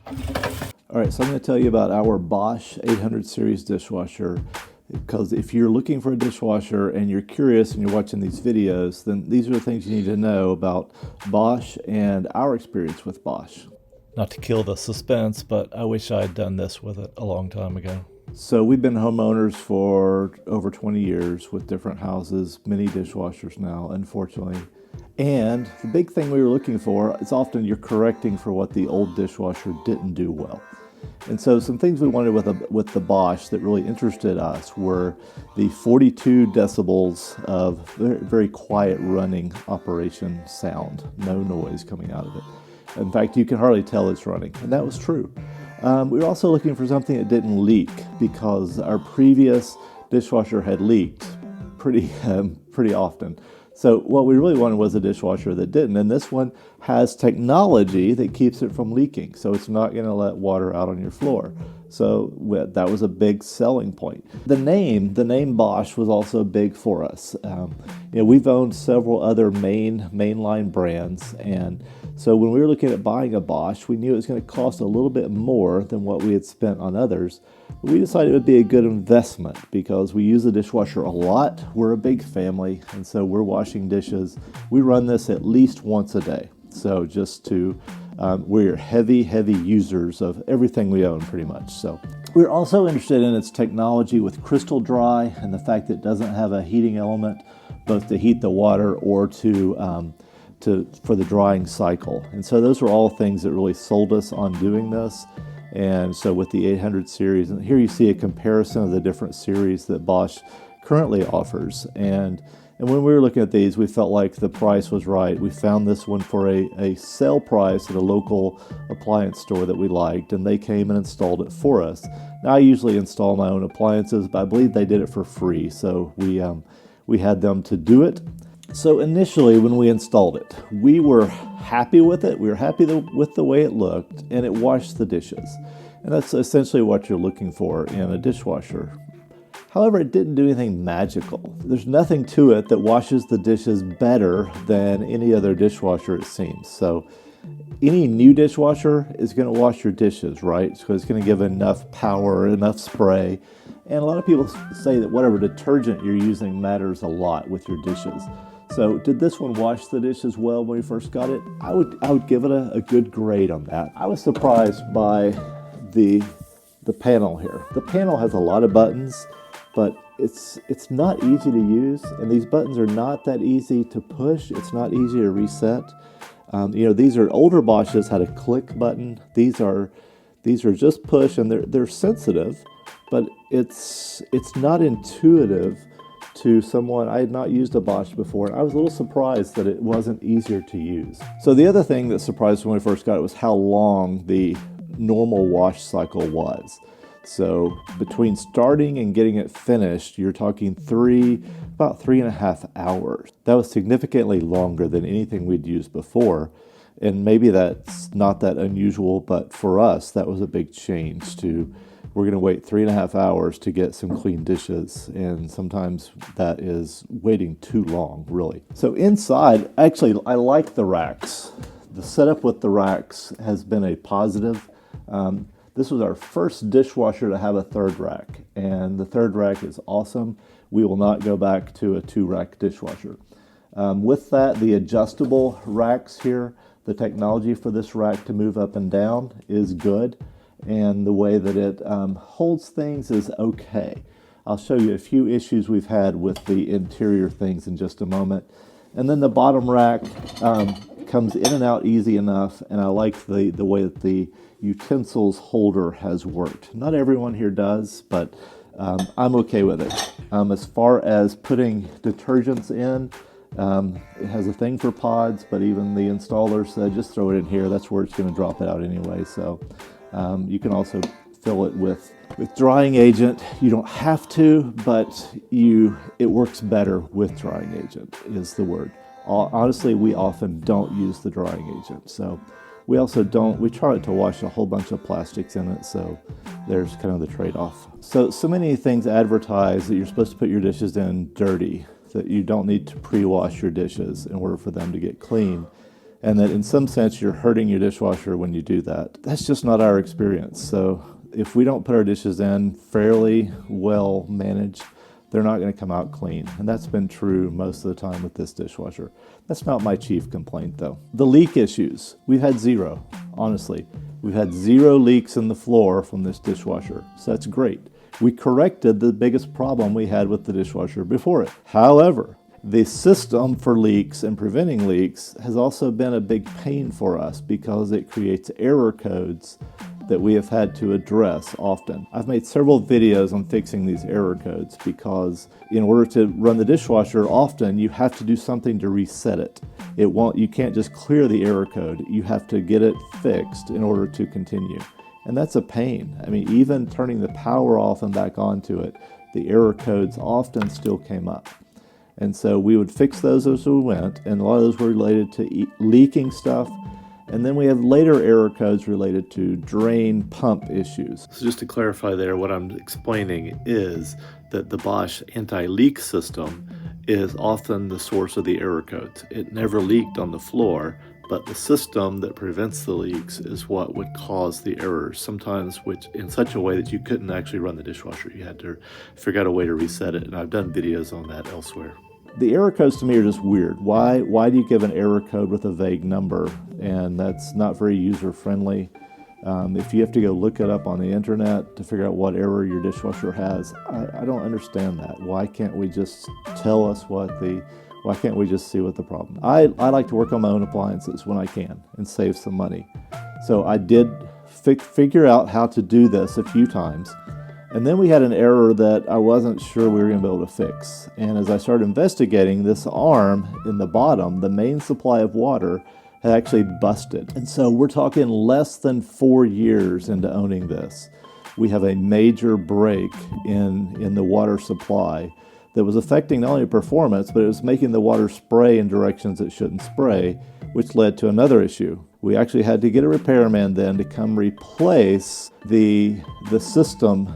All right, so I'm going to tell you about our Bosch 800 series dishwasher, because if you're looking for a dishwasher and you're curious and you're watching these videos, then these are the things you need to know about Bosch and our experience with Bosch. Not to kill the suspense, but I wish I had done this with it a long time ago. So we've been homeowners for over 20 years with different houses, many dishwashers now, unfortunately. And the big thing we were looking for is often you're correcting for what the old dishwasher didn't do well. And so some things we wanted with the Bosch that really interested us were the 42 decibels of very, very quiet running operation sound, no noise coming out of it. In fact, you can hardly tell it's running, and that was true. We were also looking for something that didn't leak, because our previous dishwasher had leaked pretty often. So what we really wanted was a dishwasher that didn't, and this one has technology that keeps it from leaking, so it's not going to let water out on your floor. So that was a big selling point. The name Bosch was also big for us. We've owned several other mainline brands, and so when we were looking at buying a Bosch, we knew it was going to cost a little bit more than what we had spent on others. But we decided it would be a good investment because we use the dishwasher a lot. We're a big family, and so we're washing dishes. We run this at least once a day. So we're heavy users of everything we own pretty much. So we're also interested in its technology with crystal dry and the fact that it doesn't have a heating element, both to heat the water or for the drying cycle. And so those were all things that really sold us on doing this. And so with the 800 series, and here you see a comparison of the different series that Bosch currently offers. And when we were looking at these, we felt like the price was right. We found this one for a sale price at a local appliance store that we liked, and they came and installed it for us. Now, I usually install my own appliances, but I believe they did it for free, so we had them to do it. So initially, when we installed it, we were happy with it. We were happy with the way it looked, and it washed the dishes. And that's essentially what you're looking for in a dishwasher. However, it didn't do anything magical. There's nothing to it that washes the dishes better than any other dishwasher, it seems. So any new dishwasher is going to wash your dishes, right? So it's going to give enough power, enough spray. And a lot of people say that whatever detergent you're using matters a lot with your dishes. So did this one wash the dishes well when we first got it? I would give it a good grade on that. I was surprised by the panel here. The panel has a lot of buttons, but it's not easy to use, and these buttons are not that easy to push. It's not easy to reset. These are older Bosches had a click button. These are just push, and they're sensitive, but it's not intuitive to someone. I had not used a Bosch before, and I was a little surprised that it wasn't easier to use. So the other thing that surprised me when we first got it was how long the normal wash cycle was. So between starting and getting it finished, you're talking about 3.5 hours. That was significantly longer than anything we'd used before. And maybe that's not that unusual, but for us, that was a big change we're going to wait 3.5 hours to get some clean dishes. And sometimes that is waiting too long, really. So inside, actually, I like the racks. The setup with the racks has been a positive. This was our first dishwasher to have a third rack, and the third rack is awesome. We will not go back to a 2-rack dishwasher. With that, the adjustable racks here, the technology for this rack to move up and down is good, and the way that it holds things is okay. I'll show you a few issues we've had with the interior things in just a moment. And then the bottom rack comes in and out easy enough, and I like the way that the utensils holder has worked. Not everyone here does, but I'm okay with it. As far as putting detergents in, it has a thing for pods, but even the installer said just throw it in here. That's where it's going to drop it out anyway. So you can also fill it with drying agent. You don't have to, but it works better with drying agent is the word. Honestly, we often don't use the drying agent. So we try to wash a whole bunch of plastics in it, so there's kind of the trade-off. So many things advertise that you're supposed to put your dishes in dirty, that you don't need to pre-wash your dishes in order for them to get clean. and that in some sense you're hurting your dishwasher when you do that. That's just not our experience. So if we don't put our dishes in fairly well managed, they're not going to come out clean. And that's been true most of the time with this dishwasher. That's not my chief complaint though. The leak issues, we've had zero, honestly. We've had zero leaks in the floor from this dishwasher, so that's great. We corrected the biggest problem we had with the dishwasher before it. However, the system for leaks and preventing leaks has also been a big pain for us because it creates error codes that we have had to address often. I've made several videos on fixing these error codes because in order to run the dishwasher, often you have to do something to reset it. You can't just clear the error code. You have to get it fixed in order to continue. And that's a pain. I mean, even turning the power off and back onto it, the error codes often still came up. And so we would fix those as we went, and a lot of those were related to leaking stuff. And then we have later error codes related to drain pump issues. So just to clarify there, what I'm explaining is that the Bosch anti-leak system is often the source of the error codes. It never leaked on the floor, but the system that prevents the leaks is what would cause the errors, sometimes which in such a way that you couldn't actually run the dishwasher. You had to figure out a way to reset it, and I've done videos on that elsewhere. The error codes to me are just weird. Why do you give an error code with a vague number? And that's not very user-friendly. If you have to go look it up on the internet to figure out what error your dishwasher has, I don't understand that. Why can't we just tell us why can't we just see what the problem is? I like to work on my own appliances when I can and save some money. So I did figure out how to do this a few times. And then we had an error that I wasn't sure we were going to be able to fix. And as I started investigating, this arm in the bottom, the main supply of water, had actually busted. And so we're talking less than 4 years into owning this. We have a major break in the water supply that was affecting not only performance, but it was making the water spray in directions it shouldn't spray, which led to another issue. We actually had to get a repairman then to come replace the system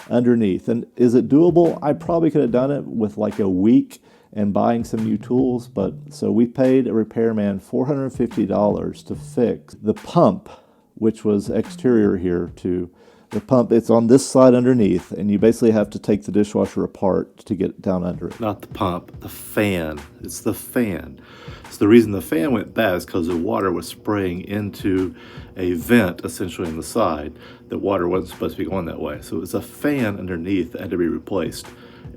underneath. And is it doable? I probably could have done it with like a week and buying some new tools, but so we paid a repairman $450 to fix the pump, which was exterior here to the pump. It's on this side underneath, and you basically have to take the dishwasher apart to get down under it. Not the pump, the fan. It's the fan. So the reason the fan went bad is because the water was spraying into a vent essentially on the side. The water wasn't supposed to be going that way. So it was a fan underneath that had to be replaced.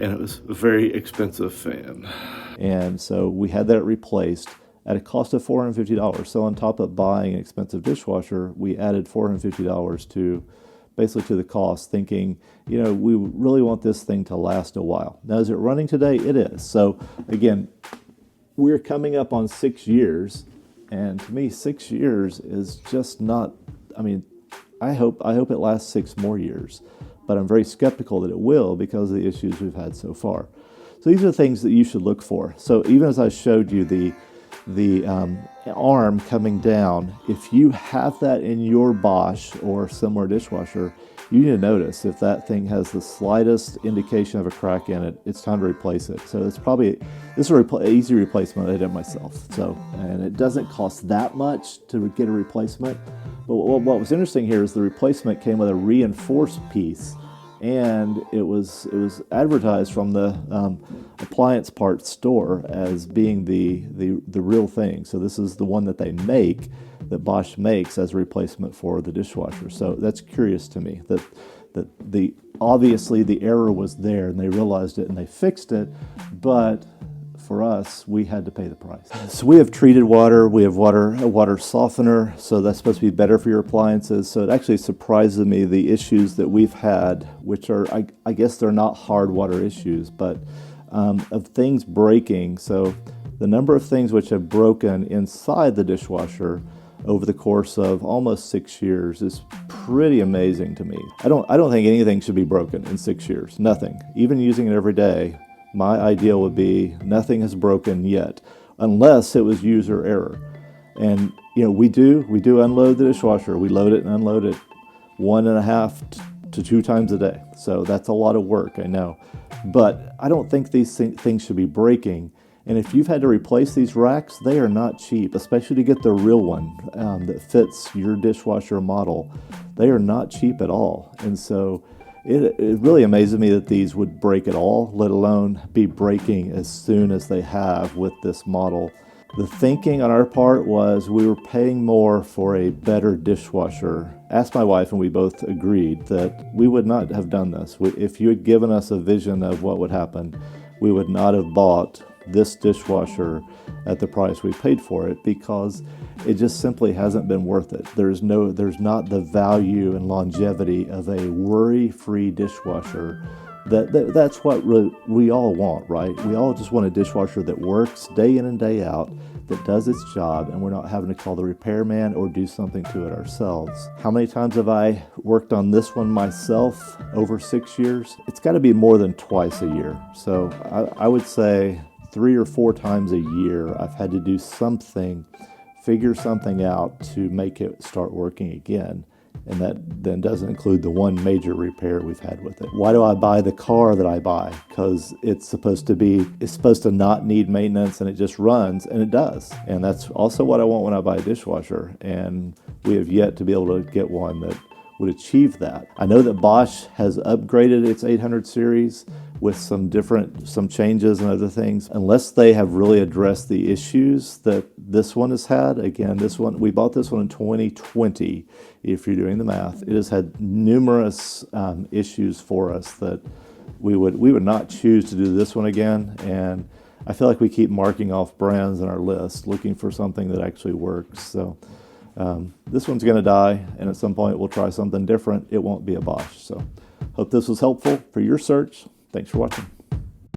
And it was a very expensive fan. And so we had that replaced at a cost of $450. So on top of buying an expensive dishwasher, we added $450 to basically to the cost, thinking, we really want this thing to last a while. Now, is it running today? It is. So again, we're coming up on 6 years, and to me, 6 years is just not, I hope it lasts 6 more years, but I'm very skeptical that it will because of the issues we've had so far. So these are the things that you should look for. So even as I showed you the arm coming down, if you have that in your Bosch or similar dishwasher, you need to notice if that thing has the slightest indication of a crack in it, it's time to replace it. So this is an easy replacement. I did it myself. And it doesn't cost that much to get a replacement. But what was interesting here is the replacement came with a reinforced piece, and it was advertised from the appliance parts store as being the real thing. So this is the one that they make, that Bosch makes as a replacement for the dishwasher. So that's curious to me that obviously the error was there and they realized it and they fixed it, but for us, we had to pay the price. So we have treated water, we have a water softener, so that's supposed to be better for your appliances. So it actually surprises me the issues that we've had, which are, I guess they're not hard water issues, but of things breaking. So the number of things which have broken inside the dishwasher over the course of almost 6 years is pretty amazing to me. I don't think anything should be broken in 6 years, nothing. Even using it every day, my ideal would be nothing has broken yet, unless it was user error. And we do unload the dishwasher. We load it and unload it 1.5 to 2 times a day. So that's a lot of work, I know. But I don't think these things should be breaking. And if you've had to replace these racks, they are not cheap, especially to get the real one that fits your dishwasher model. They are not cheap at all. And so it really amazes me that these would break at all, let alone be breaking as soon as they have with this model. The thinking on our part was we were paying more for a better dishwasher. Asked my wife, and we both agreed that we would not have done this. If you had given us a vision of what would happen, we would not have bought this dishwasher at the price we paid for it, because it just simply hasn't been worth it. There's not the value and longevity of a worry-free dishwasher. That's what we all want, right? We all just want a dishwasher that works day in and day out, that does its job, and we're not having to call the repairman or do something to it ourselves. How many times have I worked on this one myself over 6 years? It's got to be more than twice a year. So I would say 3 or 4 times a year I've had to do something, figure something out to make it start working again. And that then doesn't include the one major repair we've had with it. Why do I buy the car that I buy? Because it's supposed to not need maintenance, and it just runs, and it does. And that's also what I want when I buy a dishwasher. And we have yet to be able to get one that would achieve that. I know that Bosch has upgraded its 800 series with some changes and other things. Unless they have really addressed the issues that this one has had. Again, we bought this one in 2020, if you're doing the math. It has had numerous issues for us that we would not choose to do this one again. And I feel like we keep marking off brands on our list, looking for something that actually works. So this one's going to die, and at some point we'll try something different. It won't be a Bosch. So hope this was helpful for your search. Thanks for watching.